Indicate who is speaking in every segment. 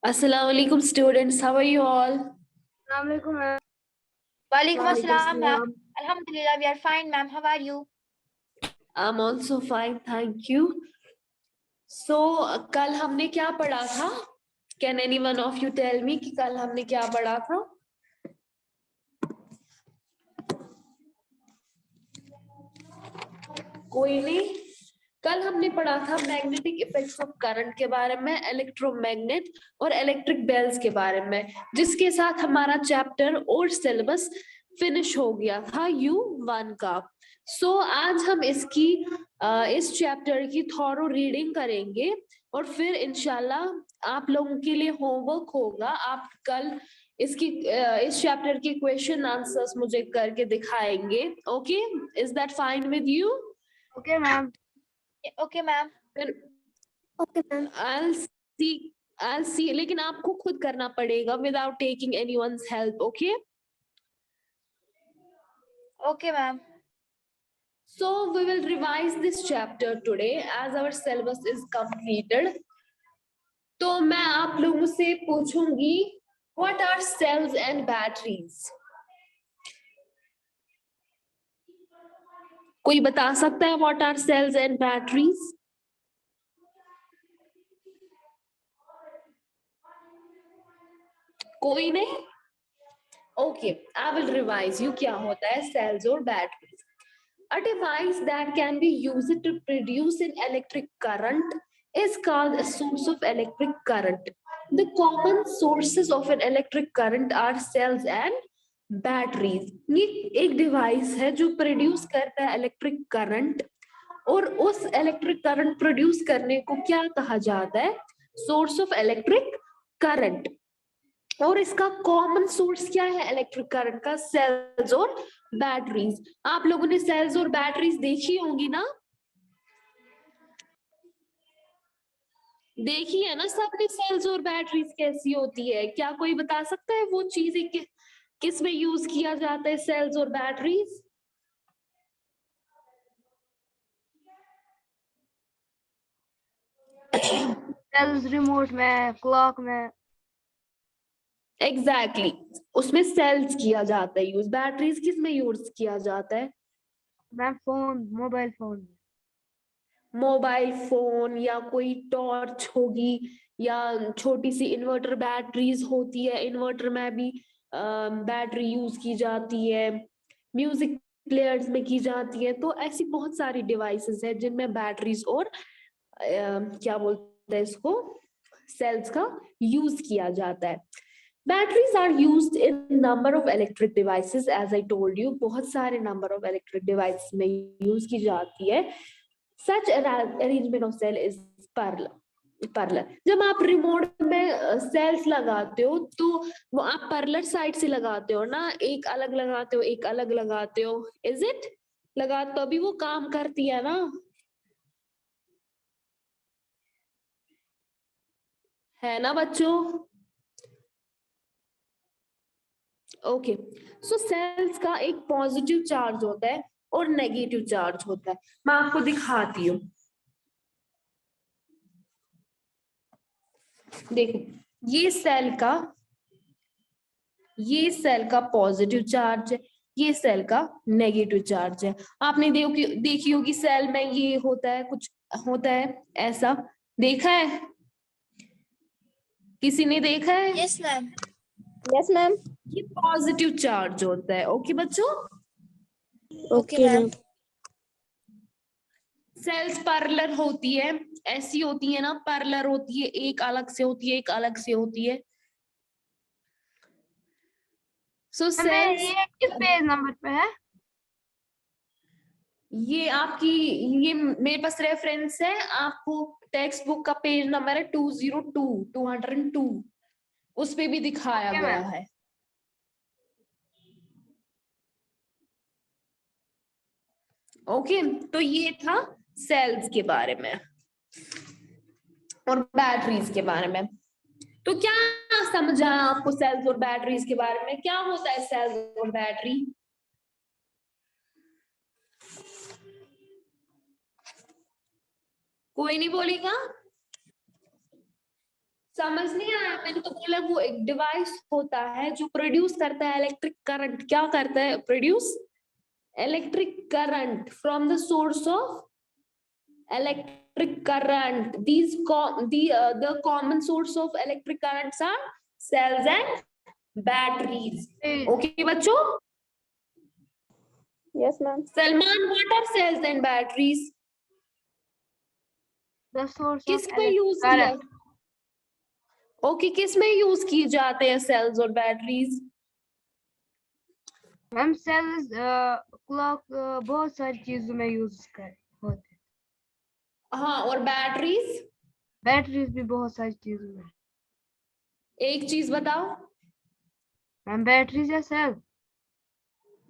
Speaker 1: Assalamu alaikum students, how are you all?
Speaker 2: Assalamualaikum, ma'am.
Speaker 3: Walaikum assalam, ma'am.
Speaker 2: Waalaikumsalam.
Speaker 3: Alhamdulillah, we are fine, ma'am. How are you?
Speaker 1: I'm also fine, thank you. So, कल हमने क्या पढ़ा था? Can any one of you tell me कि कल हमने क्या पढ़ा था? कोई नहीं? कल हमने पढ़ा था मैग्नेटिक इफेक्ट्स ऑफ करंट के बारे में, इलेक्ट्रोमैग्नेट और इलेक्ट्रिक बेल्स के बारे में, जिसके साथ हमारा चैप्टर और सिलेबस फिनिश हो गया था U1 का। सो आज हम इस चैप्टर की थॉरो रीडिंग करेंगे और फिर इंशाल्लाह आप लोगों के लिए होमवर्क होगा। आप कल इस चैप्टर के क्वेश्चन आंसर्स मुझे करके दिखाएंगे। Okay, is that fine with you?
Speaker 2: Okay, ma'am.
Speaker 3: Okay, ma'am.
Speaker 2: Okay, ma'am.
Speaker 1: I'll see, लेकिन आपको खुद करना पड़ेगा without taking anyone's help, okay?
Speaker 3: Okay, ma'am.
Speaker 1: So we will revise this chapter today as our syllabus is completed. तो मैं आप लोगों से पूछूंगी what are cells and batteries? कोई बता सकता है what are cells and batteries? कोई नहीं? Okay, I will revise you क्या होता है cells और batteries. A device that can be used to produce an electric current is called a source of electric current. The common sources of an electric current are cells and batteries. ये एक device है जो produce करता है electric current, और उस electric current produce करने को क्या कहा जाता है? Source of electric current. और इसका कॉमन सोर्स क्या है इलेक्ट्रिक करंट का? सेल्स और बैटरीज। आप लोगों ने सेल्स और बैटरीज देखी होंगी ना? देखी है ना सबने सेल्स और बैटरीज कैसी होती है? क्या कोई बता सकता है वो चीजें किस में यूज किया जाता है सेल्स और बैटरीज?
Speaker 2: Cells, remote में, clock में.
Speaker 1: एग्जैक्टली उसमें सेल्स किया जाता है यूज। बैटरीज किस में यूज किया जाता है?
Speaker 2: Ma'am, phone, mobile phone.
Speaker 1: Mobile phone या कोई टॉर्च होगी या छोटी सी इन्वर्टर बैटरीज होती है, इन्वर्टर में भी बैटरी यूज की जाती है, म्यूजिक प्लेयर्स में की जाती है। तो ऐसी बहुत सारी डिवाइसेस है जिनमें बैटरीज और क्या बोलते हैं इसको, सेल्स का यूज किया जाता है। Batteries are used in number of electric devices, as I told you, बहुत सारे नंबर ऑफ इलेक्ट्रिक डिवाइसेस में यूज की जाती है। Such an arrangement of cell is parallel. जब आप रिमोट में सेल्स लगाते हो तो वो आप पैरेलल साइड से लगाते हो ना, एक अलग लगाते हो एक अलग लगाते हो, इज इट? लगा तो अभी वो काम करती है ना, है ना बच्चों? ओके, सो सेल्स का एक पॉजिटिव चार्ज होता है और नेगेटिव चार्ज होता है। मैं आपको दिखाती हूँ, देखो ये सेल का पॉजिटिव चार्ज है, ये सेल का नेगेटिव चार्ज है। आपने देखी होगी सेल में ये होता है, कुछ होता है ऐसा, देखा है? किसी ने देखा है?
Speaker 3: Yes, ma'am.
Speaker 2: Yes, ma'am.
Speaker 1: ये पॉजिटिव चार्ज होता है। ओके बच्चों?
Speaker 3: Okay, ma'am.
Speaker 1: सेल्स पैरेलल होती है, ऐसी होती है ना, पैरेलल होती है, एक अलग से होती है एक अलग से होती है। सो सेल्स
Speaker 2: ये किस पेज नंबर पे है?
Speaker 1: ये आपकी, ये मेरे पास रेफरेंस है, आपको टेक्स्ट बुक का पेज नंबर है 202 उस पे भी दिखाया
Speaker 2: Okay,
Speaker 1: गया
Speaker 2: ma'am.
Speaker 1: है। ओके, तो ये था सेल्स के बारे में और बैटरीज के बारे में। तो क्या समझ आया आपको सेल्स और बैटरीज के बारे में? क्या होता है सेल्स और बैटरी? कोई नहीं बोलेगा? समझ नहीं आया? मैंने तो बोला वो एक डिवाइस होता है जो प्रोड्यूस करता है इलेक्ट्रिक करंट। क्या करता है? Produce electric current from the source of electric current. The common source of electric currents are cells and batteries. Okay बच्चों?
Speaker 2: Yes, ma'am.
Speaker 1: Salman, what are cells and batteries?
Speaker 2: The source of
Speaker 1: किस पे
Speaker 2: electric
Speaker 1: use किया?
Speaker 2: current.
Speaker 1: Okay, किस में use किए जाते हैं sales और बैटरीज?
Speaker 2: मैम सेल्स क्लॉक बहुत सारी चीजों में यूज कर होते हैं।
Speaker 1: हाँ, और बैटरीज?
Speaker 2: बैटरीज भी बहुत सारी चीजों में।
Speaker 1: एक चीज बताओ
Speaker 2: मैम बैटरीज या सेल?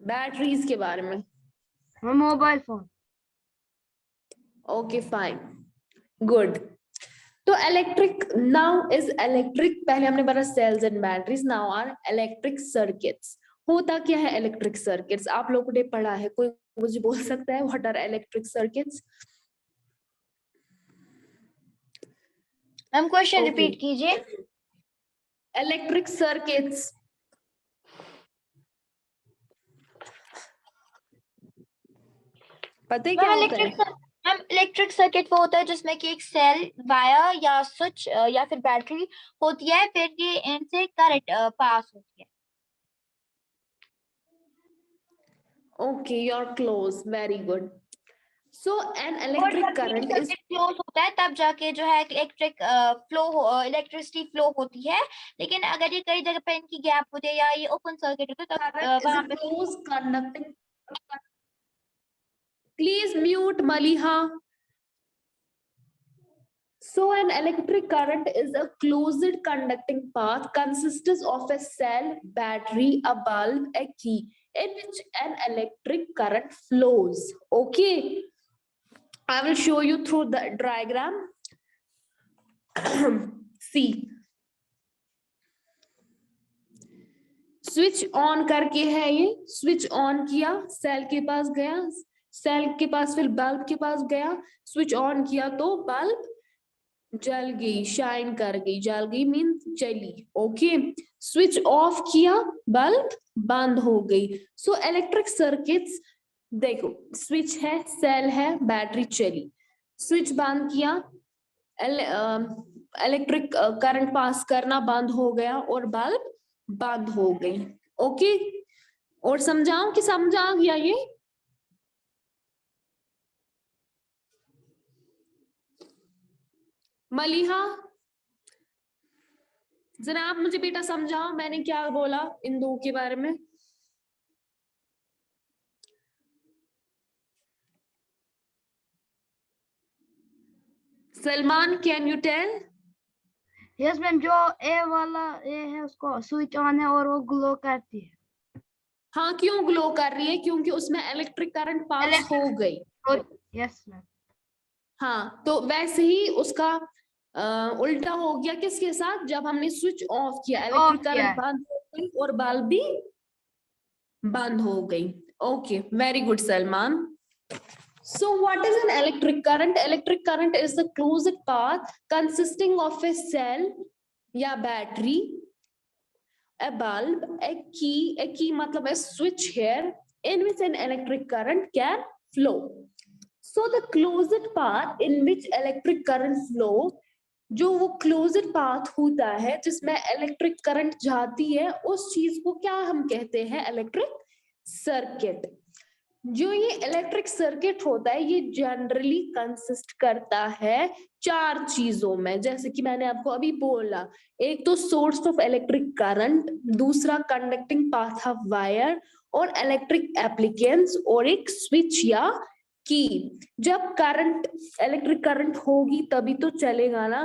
Speaker 1: बैटरीज के बारे में।
Speaker 2: Ma'am mobile phone.
Speaker 1: Okay fine, good. तो इलेक्ट्रिक नाउ इज इलेक्ट्रिक, पहले हमने पढ़ा cells and batteries, now are electric circuits. होता क्या है इलेक्ट्रिक सर्किट्स? आप लोगों ने पढ़ा है, कोई मुझे बोल सकता है what are electric circuits?
Speaker 3: Ma'am question
Speaker 1: Okay.
Speaker 3: Repeat कीजिए।
Speaker 1: इलेक्ट्रिक सर्किट्स पता है क्या होता है?
Speaker 3: मैम इलेक्ट्रिक सर्किट वो होता है जिसमें कि एक सेल, वायर या स्विच या फिर बैटरी होती है, फिर ये इनसे करंट पास होती है।
Speaker 1: Okay, you're close, very good. So an electric current is
Speaker 3: close होता है तब जाके जो है इलेक्ट्रिक इलेक्ट्रिसिटी फ्लो होती है, लेकिन अगर ये कई जगह पे इनकी गैप होती है या ये ओपन सर्किट होता है तब वहां पे
Speaker 1: close conducting. Please mute Maliha. So an electric current is a closed conducting path consisting of a cell, battery, a bulb, a key in which an electric current flows. Okay, I will show you through the diagram. See, switch on करके है ये, switch on किया, cell के पास गया, cell के पास फिर bulb के पास गया, स्विच ऑन किया तो बल्ब जल गई, शाइन कर गई, जल गई मीन चली। ओके, स्विच ऑफ किया, बल्ब बंद हो गई। सो इलेक्ट्रिक सर्किट्स देखो, स्विच है, सेल है, बैटरी चली, स्विच बंद किया, इलेक्ट्रिक करंट पास करना बंद हो गया और बल्ब बंद हो गई। ओके, और समझाऊं कि समझा गया ये? मलिहा, जरा आप मुझे बेटा समझाओ मैंने क्या बोला इन दो के बारे में। Salman, can you tell?
Speaker 2: Yes ma'am, जो ए वाला ए है उसको स्विच ऑन है और वो ग्लो करती है।
Speaker 1: हाँ, क्यों ग्लो कर रही है? क्योंकि उसमें इलेक्ट्रिक करंट पास हो गई।
Speaker 2: Yes ma'am.
Speaker 1: हाँ, तो वैसे ही उसका उल्टा हो गया किसके साथ? जब हमने स्विच ऑफ किया, इलेक्ट्रिक करंट बंद हो गई और बल्ब भी बंद हो गई। Okay, very good Salman. So what is an electric current? Electric current is the closed path consisting of a cell या battery, a bulb, a key. A key मतलब a switch here in which an electric current can flow. So the closed path in which electric current flow, जो वो closed path होता है जिसमें electric current जाती है, उस चीज को क्या हम कहते हैं? electric circuit. जो ये इलेक्ट्रिक सर्किट होता है ये जनरली कंसिस्ट करता है चार चीजों में, जैसे कि मैंने आपको अभी बोला। एक तो सोर्स ऑफ इलेक्ट्रिक करंट, दूसरा कंडक्टिंग पाथ ऑफ वायर और इलेक्ट्रिक एप्लीकेंस, और एक स्विच या की। जब करंट, इलेक्ट्रिक करंट होगी तभी तो चलेगा ना।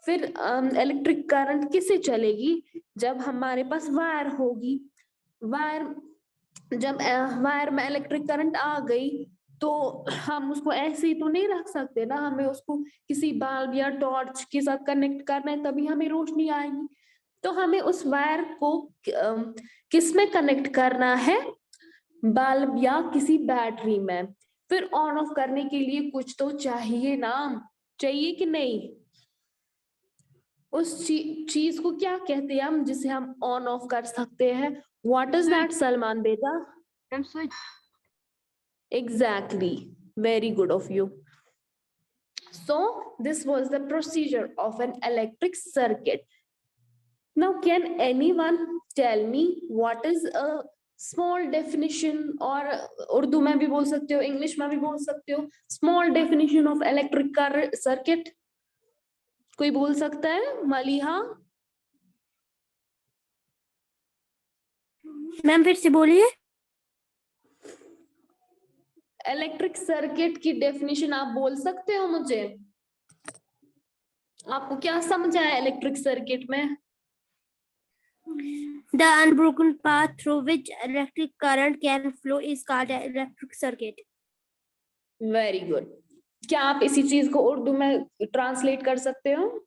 Speaker 1: फिर इलेक्ट्रिक करंट किससे चलेगी? जब हमारे पास वायर होगी। वायर, जब वायर में इलेक्ट्रिक करंट आ गई तो हम उसको ऐसे ही तो नहीं रख सकते ना, हमें उसको किसी बल्ब या टॉर्च के साथ कनेक्ट करना है तभी हमें रोशनी आएगी। तो हमें उस वायर को किस में कनेक्ट करना है? बल्ब या किसी बैटरी में। फिर ऑन ऑफ करने के लिए कुछ तो चाहिए ना, चाहिए कि नहीं? उस चीज को क्या कहते हैं हम जिसे हम ऑन ऑफ कर सकते हैं? व्हाट इज दैट सलमान बेटा?
Speaker 2: Ma'am switch.
Speaker 1: Exactly. Very good of you. So this was the procedure of an electric circuit. Now can anyone tell me what is a small definition, और उर्दू में भी बोल सकते हो, इंग्लिश में भी बोल सकते हो, small definition of electric circuit? कोई बोल सकता है? मलिहा?
Speaker 4: मैम फिर से बोलिए।
Speaker 1: इलेक्ट्रिक सर्किट की डेफिनेशन आप बोल सकते हो मुझे? आपको क्या समझ आया इलेक्ट्रिक सर्किट में?
Speaker 4: The unbroken path through which electric current can flow is called an electric circuit.
Speaker 1: Very good. क्या आप इसी चीज को उर्दू में ट्रांसलेट कर सकते हो?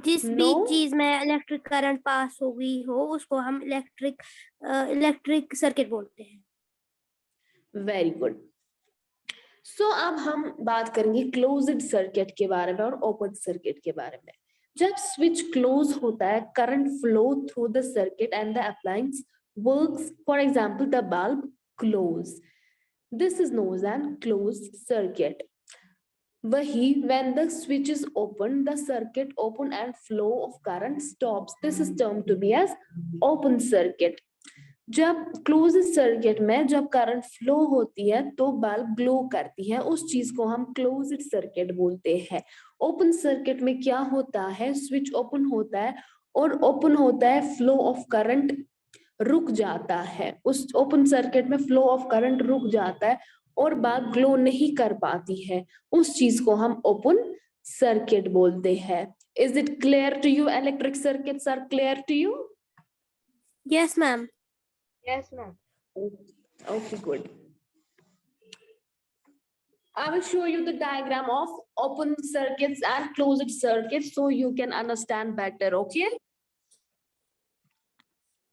Speaker 4: जिस भी
Speaker 1: No?
Speaker 4: चीज में इलेक्ट्रिक करंट पास हो गई हो उसको हम इलेक्ट्रिक सर्किट बोलते हैं।
Speaker 1: Very good. सो अब हम बात करेंगे क्लोज्ड सर्किट के बारे में और ओपन सर्किट के बारे में। जब स्विच क्लोज होता है, current flow through the circuit and the appliance works, for example the bulb close, this is known as closed circuit. वही when the switch is open, the circuit open and flow of current stops, this is termed to be as open circuit। जब close circuit में जब current flow होती है तो bulb glow करती है, उस चीज को हम क्लोज्ड सर्किट बोलते हैं। ओपन सर्किट में क्या होता है? स्विच ओपन होता है और ओपन होता है, फ्लो ऑफ करंट रुक जाता है, उस ओपन सर्किट में फ्लो ऑफ करंट रुक जाता है और बल्ब ग्लो नहीं कर पाती है, उस चीज को हम ओपन सर्किट बोलते हैं। Is it clear to you? Electric circuits are clear to you?
Speaker 4: Yes ma'am.
Speaker 2: Yes, ma'am.
Speaker 1: Okay, good. I will show you the diagram of open circuits and closed circuits so you can understand better, okay?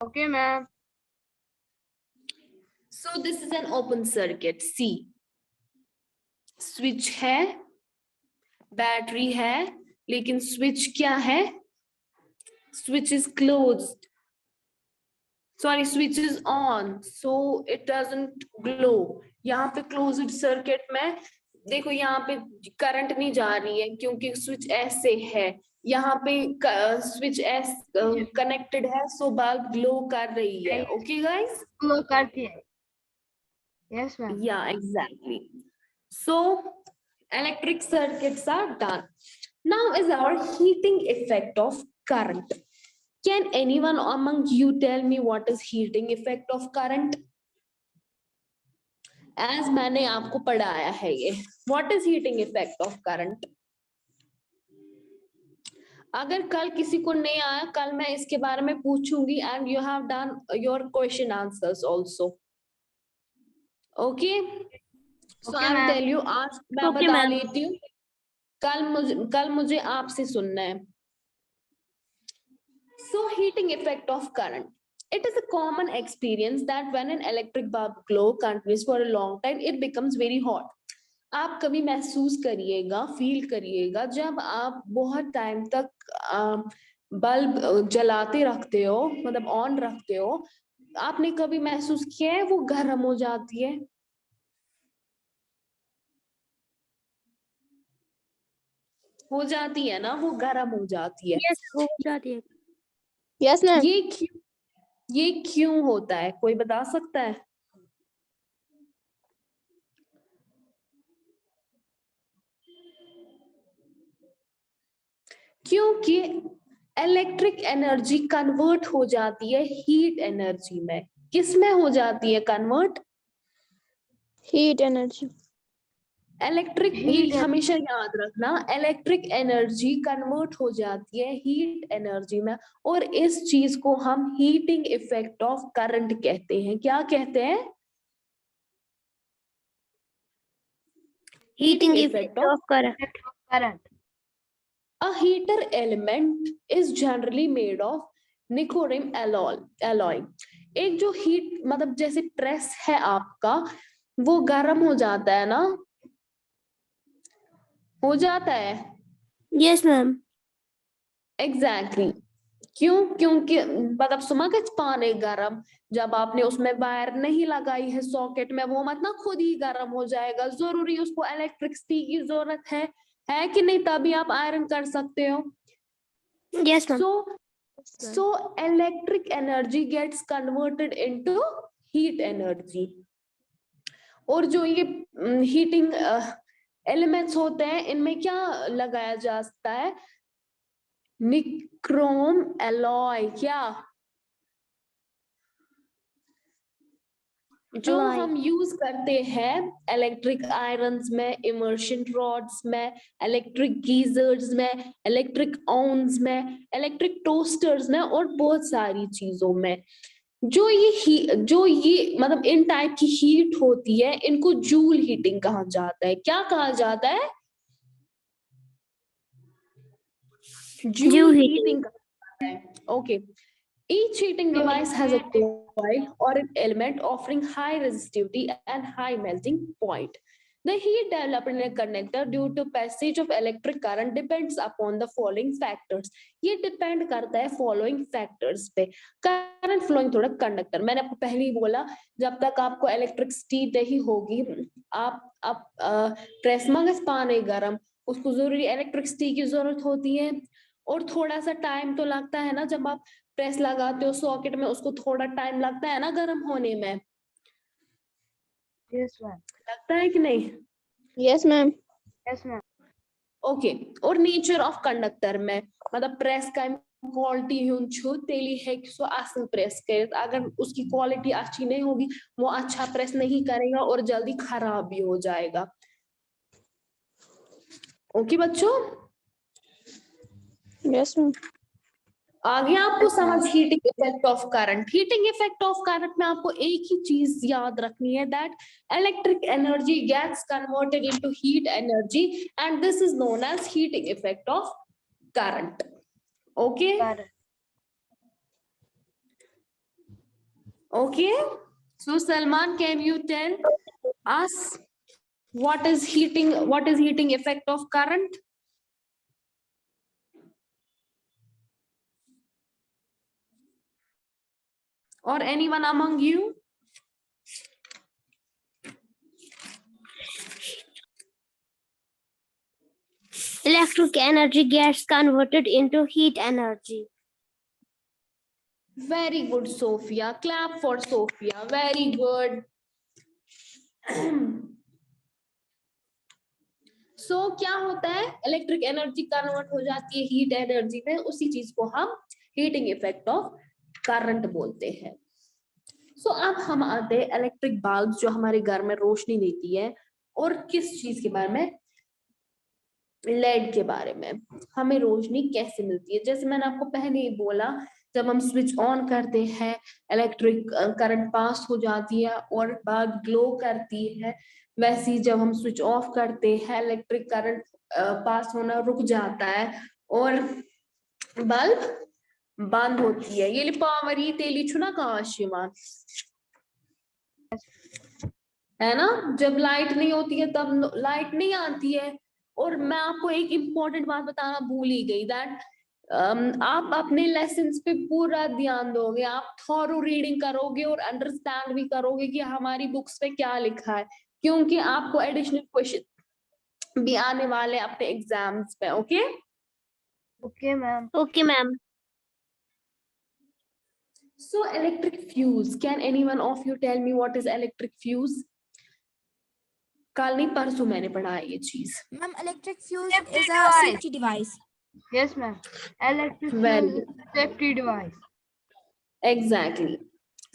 Speaker 2: Okay, ma'am.
Speaker 1: So this is an open circuit. See, switch है, battery है, लेकिन switch क्या है? Switch is closed. Sorry, switch is on, so it doesn't glow. यहाँ पे closed circuit में देखो, यहाँ पे करंट नहीं जा रही है क्योंकि स्विच ऐसे है, यहाँ पे स्विच एस कनेक्टेड है, सो बल्ब ग्लो कर रही है। Okay guys?
Speaker 2: Glow करती है। Yes, ma'am.
Speaker 1: Yeah, exactly. So electric circuits are done. Now is our heating effect of current. Can anyone among you tell me what is heating effect of current? As मैंने आपको पढ़ाया है ये, what is heating effect of current? अगर कल किसी को नहीं आया, कल मैं इसके बारे में पूछूंगी and you have done your question answers also. Okay? So
Speaker 2: Okay,
Speaker 1: I will
Speaker 2: ma'am.
Speaker 1: tell you, आज मैं
Speaker 4: Okay,
Speaker 1: बता
Speaker 4: ma'am.
Speaker 1: लेती हूँ, कल मुझे आपसे सुनना है। So heating effect of current. It is a common experience that when an electric bulb glow continues for a long time, it becomes very hot. आप कभी महसूस करिएगा, फील करिएगा, जब आप बहुत टाइम तक बल्ब जलाते रखते हो, मतलब ऑन रखते हो, आपने कभी महसूस किया है वो गर्म हो जाती है? हो जाती है ना, वो गर्म हो जाती है।
Speaker 4: यस हो जाती है।
Speaker 2: Yes, ma'am.
Speaker 1: ये क्यों होता है? कोई बता सकता है? क्योंकि इलेक्ट्रिक एनर्जी कन्वर्ट हो जाती है हीट एनर्जी में। किस में हो जाती है कन्वर्ट?
Speaker 2: Heat energy.
Speaker 1: इलेक्ट्रिक, ये हमेशा याद रखना, इलेक्ट्रिक एनर्जी कन्वर्ट हो जाती है हीट एनर्जी में, और इस चीज को हम हीटिंग इफेक्ट ऑफ करंट कहते हैं। क्या कहते हैं?
Speaker 4: Heating effect of current.
Speaker 1: A heater element is generally made of nichrome alloy. एक जो हीट, मतलब जैसे प्रेस है आपका, वो गर्म हो जाता है ना, हो जाता है।
Speaker 4: Yes ma'am.
Speaker 1: एग्जैक्टली क्यों? क्योंकि मतलब सुमा के पानी गरम, जब आपने उसमें वायर नहीं लगाई है सॉकेट में, वो मत ना खुद ही गर्म हो जाएगा, जरूरी उसको इलेक्ट्रिसिटी की जरूरत है कि नहीं, तभी आप आयरन कर सकते हो।
Speaker 4: Yes ma'am.
Speaker 1: So electric energy gets converted into heat energy. और जो ये हीटिंग एलिमेंट्स होते हैं, इनमें क्या लगाया जा सकता है? निक्रोम एलॉय, क्या जो
Speaker 4: Alloy.
Speaker 1: हम यूज करते हैं इलेक्ट्रिक आयरन्स में, इमर्शन रॉड्स में, इलेक्ट्रिक गीजर्स में, इलेक्ट्रिक ओवन्स में, इलेक्ट्रिक टोस्टर्स में और बहुत सारी चीजों में। जो ये मतलब इन टाइप की हीट होती है, इनको जूल हीटिंग कहा जाता है। क्या कहा जाता है? Joule
Speaker 4: Joule heating.
Speaker 1: हीटिंग कहा जाता है। Okay. Each heating device has a coil or an element offering high resistivity and high melting point. The heat developed in a conductor due to passage of electric current depends upon the following factors. ये depend करता है following factors पे। Current flowing थोड़ा conductor, मैंने आपको पहले ही बोला, जब तक आपको electricity नहीं होगी, आप प्रेस मगज पानी गरम, उसको जरूरी electricity की जरूरत होती है, और थोड़ा सा टाइम तो लगता है ना, जब आप प्रेस लगाते हो सॉकेट में, उसको थोड़ा टाइम लगता है ना गर्म होने में,
Speaker 2: यस मैम।
Speaker 1: लगता है कि नहीं?
Speaker 5: Yes ma'am.
Speaker 2: Yes ma'am.
Speaker 1: Okay. और नेचर ऑफ कंडक्टर में, मतलब प्रेस का क्वालिटी तेली है कि सो असल प्रेस करे, अगर उसकी क्वालिटी अच्छी नहीं होगी, वो अच्छा प्रेस नहीं करेगा और जल्दी खराब भी हो जाएगा। ओके बच्चों,
Speaker 5: यस मैम।
Speaker 1: आगे आपको समझ heating effect of current. Heating effect of current में आपको एक ही चीज याद रखनी है, that electric energy gets converted into heat energy and this is known as heating effect of current. Okay okay, so Salman, can you tell us what is heating effect of current? Or anyone among you?
Speaker 4: Electric energy gets converted into heat energy.
Speaker 1: Very good, Sophia. Clap for Sophia. Very good. So क्या होता है? Electric energy convert हो जाती है heat energy में, उसी चीज को हम हीटिंग इफेक्ट ऑफ करंट बोलते हैं। सो अब हम आते हैं इलेक्ट्रिक बल्ब, जो हमारे घर में रोशनी देती है, और किस चीज के बारे में? लेड के बारे में। हमें रोशनी कैसे मिलती है? जैसे मैंने आपको पहले ही बोला, जब हम स्विच ऑन करते हैं, इलेक्ट्रिक करंट पास हो जाती है और बल्ब ग्लो करती है। वैसे ही जब हम स्विच ऑफ करते हैं, इलेक्ट्रिक करंट पास होना रुक जाता है और बल्ब बंद होती है। ये पावर ही तेली छुना कहा शिवान, है ना? जब लाइट नहीं होती है तब लाइट नहीं आती है। और मैं आपको एक इम्पोर्टेंट बात बताना भूल ही गई, दैट आप अपने लेसन्स पे पूरा ध्यान दोगे, आप थॉरो रीडिंग करोगे और अंडरस्टैंड भी करोगे कि हमारी बुक्स पे क्या लिखा है, क्योंकि आपको एडिशनल क्वेश्चन भी आने वाले अपने एग्जाम्स पे। Okay
Speaker 2: okay ma'am.
Speaker 4: Okay ma'am.
Speaker 1: So electric fuse, can anyone of you tell me what is electric fuse? कल नहीं परसों मैंने पढ़ा है ये चीज।
Speaker 6: Ma'am, electric fuse
Speaker 2: Safety
Speaker 6: is a
Speaker 2: device.
Speaker 6: safety device.
Speaker 2: Yes ma'am. Electric
Speaker 1: Very
Speaker 2: safety device.
Speaker 1: Exactly.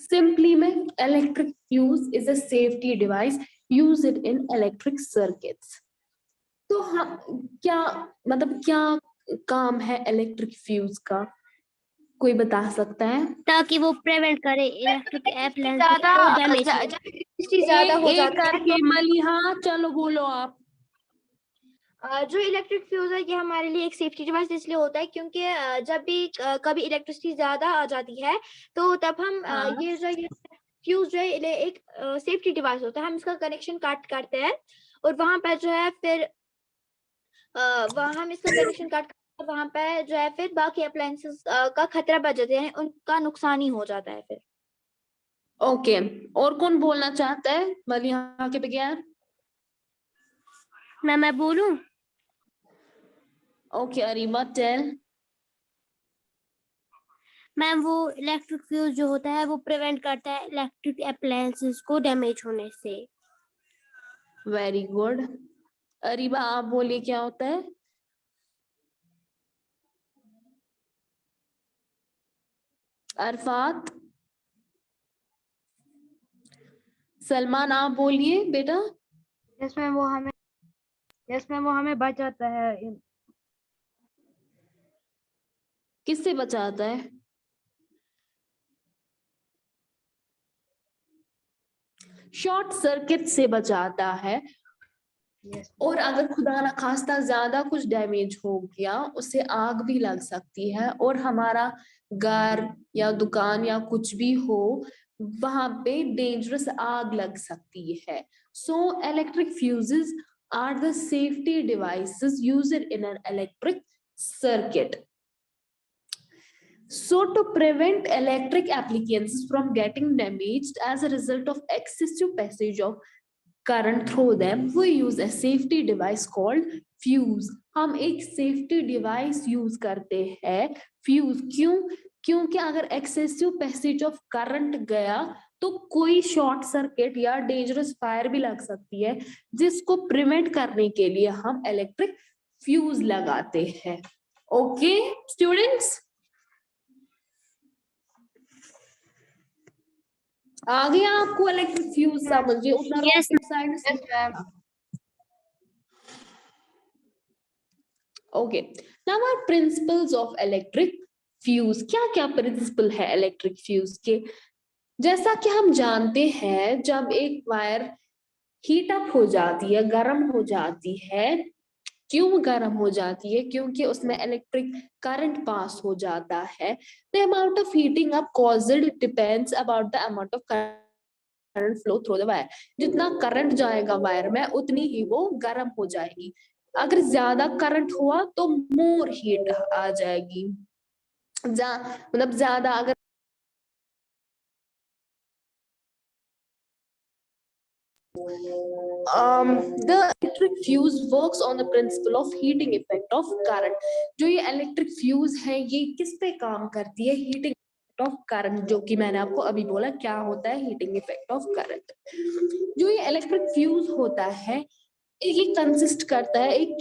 Speaker 1: Simply में electric fuse is a safety device used in electric circuits. तो क्या मतलब क्या काम है इलेक्ट्रिक फ्यूज का? कोई बता सकता है?
Speaker 4: ताकि वो प्रिवेंट करे इलेक्ट्रिक अप्लायंसेस
Speaker 2: ज्यादा
Speaker 4: को डैमेज।
Speaker 3: ज्यादा हो
Speaker 1: एक
Speaker 3: जाती है
Speaker 1: करके मलिहा, चलो बोलो आप।
Speaker 3: जो इलेक्ट्रिक फ्यूज है, ये हमारे लिए एक सेफ्टी डिवाइस इसलिए होता है क्योंकि जब भी कभी इलेक्ट्रिसिटी ज्यादा आ जाती है, तो तब हम
Speaker 1: हाँ।
Speaker 3: ये फ्यूज जो है एक सेफ्टी डिवाइस होता है, हम इसका कनेक्शन काट करते हैं और वहां पर जो है फिर वहाँ हम इसका कनेक्शन काट कर वहाँ पे जो है फिर बाकी अप्लायंसेस का खतरा बढ़ जाता है, उनका नुकसान ही हो जाता है फिर।
Speaker 1: ओके, और कौन बोलना चाहता है मलिहा के बगैर?
Speaker 4: मैं बोलूं?
Speaker 1: Okay Areeba tell.
Speaker 4: मैम वो इलेक्ट्रिक फ्यूज जो होता है वो प्रिवेंट करता है इलेक्ट्रिक अप्लायंसेस को डैमेज होने से।
Speaker 1: Very good. अरीबा आप बोलिए क्या होता है? अरफात, सलमान आप बोलिए बेटा।
Speaker 2: यस मैम वो हमें बचाता है
Speaker 1: किससे बचाता है? शॉर्ट सर्किट से बचाता है।
Speaker 2: यस
Speaker 1: और अगर खुदा ना खास्ता ज्यादा कुछ डैमेज हो गया, उससे आग भी लग सकती है और हमारा घर या दुकान या कुछ भी हो वहां पे डेंजरस आग लग सकती है। So electric fuses are the safety devices used in an electric circuit. So to prevent electric appliances from getting damaged as a result of excessive passage of current through them, we use a safety device called fuse. हम एक safety device use करते हैं fuse. क्यों? क्योंकि अगर excessive passage of current गया तो कोई शॉर्ट सर्किट या डेंजरस फायर भी लग सकती है, जिसको प्रिवेंट करने के लिए हम इलेक्ट्रिक फ्यूज लगाते हैं. ओके स्टूडेंट्स, आ गया आपको इलेक्ट्रिक फ्यूज समझिए उतना
Speaker 4: Yes,
Speaker 1: rocket science.
Speaker 2: Yes ma'am
Speaker 1: okay, now are principles of electric fuse. क्या क्या प्रिंसिपल है इलेक्ट्रिक फ्यूज के? जैसा कि हम जानते हैं, जब एक वायर हीट अप हो जाती है, गर्म हो जाती है, क्यों गर्म हो जाती है? क्योंकि उसमें इलेक्ट्रिक करंट पास हो जाता है. The amount of heating up caused depends about the amount of current flow through the wire. जितना करंट जाएगा वायर में उतनी ही वो गर्म हो जाएगी. अगर ज्यादा करंट हुआ तो मोर हीट आ जाएगी. मतलब ज्यादा अगर the electric fuse works on the principle of heating effect of current. जो ये इलेक्ट्रिक फ्यूज है ये किस पे काम करती है? हीटिंग इफेक्ट ऑफ करंट, जो कि मैंने आपको अभी बोला क्या होता है हीटिंग इफेक्ट ऑफ करंट. जो ये इलेक्ट्रिक फ्यूज होता है ये कंसिस्ट करता है एक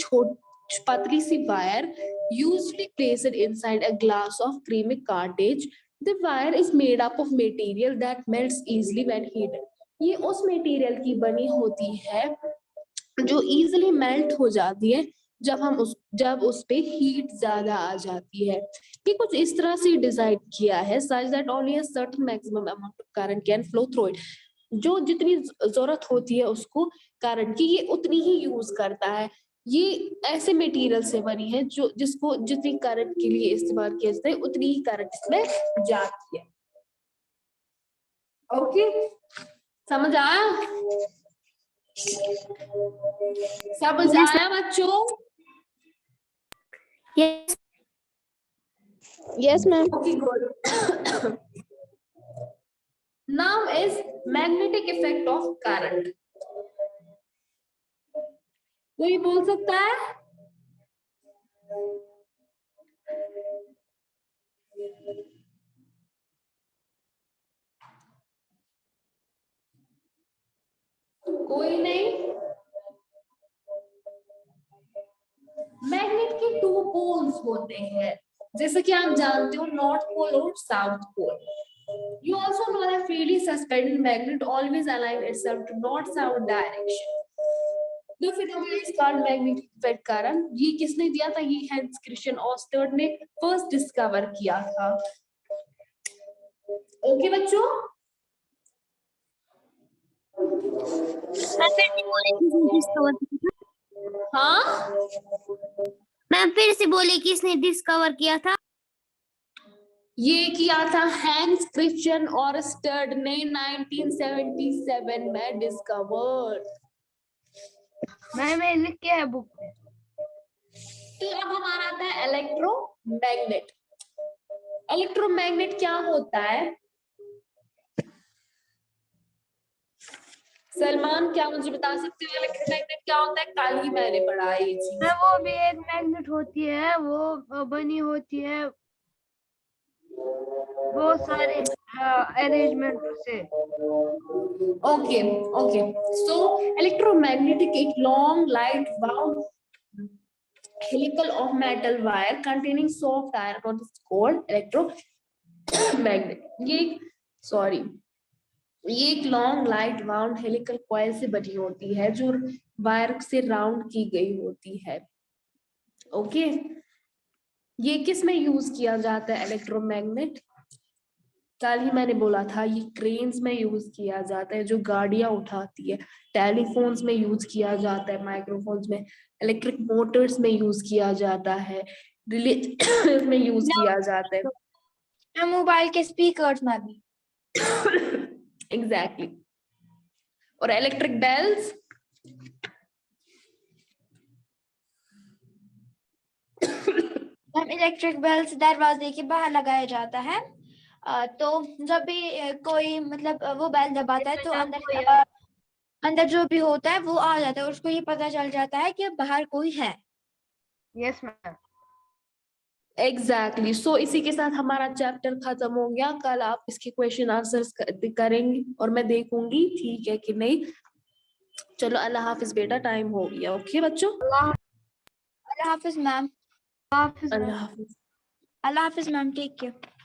Speaker 1: पतली सी wire usually placed inside a glass of creamy cartridge. The wire is made up of material that melts easily when heated. ये उस मटेरियल की बनी होती है जो इजीली मेल्ट हो जाती है जब उस पे हीट ज्यादा आ जाती है. ये कुछ इस तरह से डिजाइन किया है such that only a certain maximum amount of current can flow through it. जो जितनी जरूरत होती है उसको करंट की, ये उतनी ही यूज करता है. ये ऐसे मटेरियल से बनी है जो जिसको जितनी करंट के लिए इस्तेमाल किया जाता है उतनी ही करंट इसमें जाती है. ओके, समझ आया? समझ आया बच्चों?
Speaker 4: yes,
Speaker 1: Yes, ma'am. Okay, good. Now is magnetic effect of current. कोई बोल सकता है? कोई नहीं? मैग्नेट के 2 पोल्स होते हैं, जैसे कि आप जानते हो नॉर्थ पोल और south pole. You also know that freely suspended magnet always align itself to north-south direction. The phenomenon is called magnetic effect current. ये किसने दिया था? ये हैंस क्रिश्चियन ऑस्टर्ड ने फर्स्ट डिस्कवर किया था. ओके बच्चों? हाँ,
Speaker 4: मैम फिर से बोले किसने डिस्कवर किया था?
Speaker 1: ये किया था हैंस क्रिश्चियन ऑस्टर्ड ने 1977 में डिस्कवर.
Speaker 2: मैंने लिख के है बुक पे.
Speaker 1: तो अब हमारा आता है इलेक्ट्रोमैग्नेट। इलेक्ट्रोमैग्नेट क्या होता है? सलमान, क्या मुझे बता सकते हो इलेक्ट्रोमैग्नेट क्या होता है? कल ही मैंने पढ़ा है ये चीज।
Speaker 2: हाँ, वो भी एक मैग्नेट होती है, वो बनी होती है बहुत सारे अरेंजमेंट से।
Speaker 1: ओके ओके, सो इलेक्ट्रोमैग्नेटिक एक long light wound helical of metal wire containing soft iron what is called electromagnet। ये एक long light wound helical coil से बनी होती है जो वायर से राउंड की गई होती है। ओके, ये किस में यूज किया जाता है इलेक्ट्रोमैग्नेट? कल ही मैंने बोला था ये क्रेन्स में यूज किया जाता है, जो गाड़ियां उठाती है, टेलीफोन्स में यूज किया जाता है, माइक्रोफोन्स में, इलेक्ट्रिक मोटर्स में यूज किया जाता है, रिले में यूज किया जाता है,
Speaker 3: मोबाइल के स्पीकर्स में भी।
Speaker 1: एग्जैक्टली। और इलेक्ट्रिक बेल्स,
Speaker 3: हम इलेक्ट्रिक बेल्स दरवाजे के बाहर लगाया जाता है। तो जब भी कोई मतलब वो बेल दबाता है तो अंदर जो भी होता है वो आ जाता है और उसको ये पता चल जाता है कि बाहर कोई है।
Speaker 2: Yes ma'am.
Speaker 1: एग्जैक्टली। सो इसी के साथ हमारा चैप्टर खत्म हो गया। कल आप इसके क्वेश्चन आंसर्स करेंगे और मैं देखूंगी ठीक है कि नहीं। चलो अल्लाह हाफिज बेटा, टाइम हो गया। ओके बच्चों,
Speaker 3: अल्लाह हाफिज मैम।
Speaker 1: अल्लाह हाफिज।
Speaker 3: अल्लाह हाफिज मैम, टेक केयर।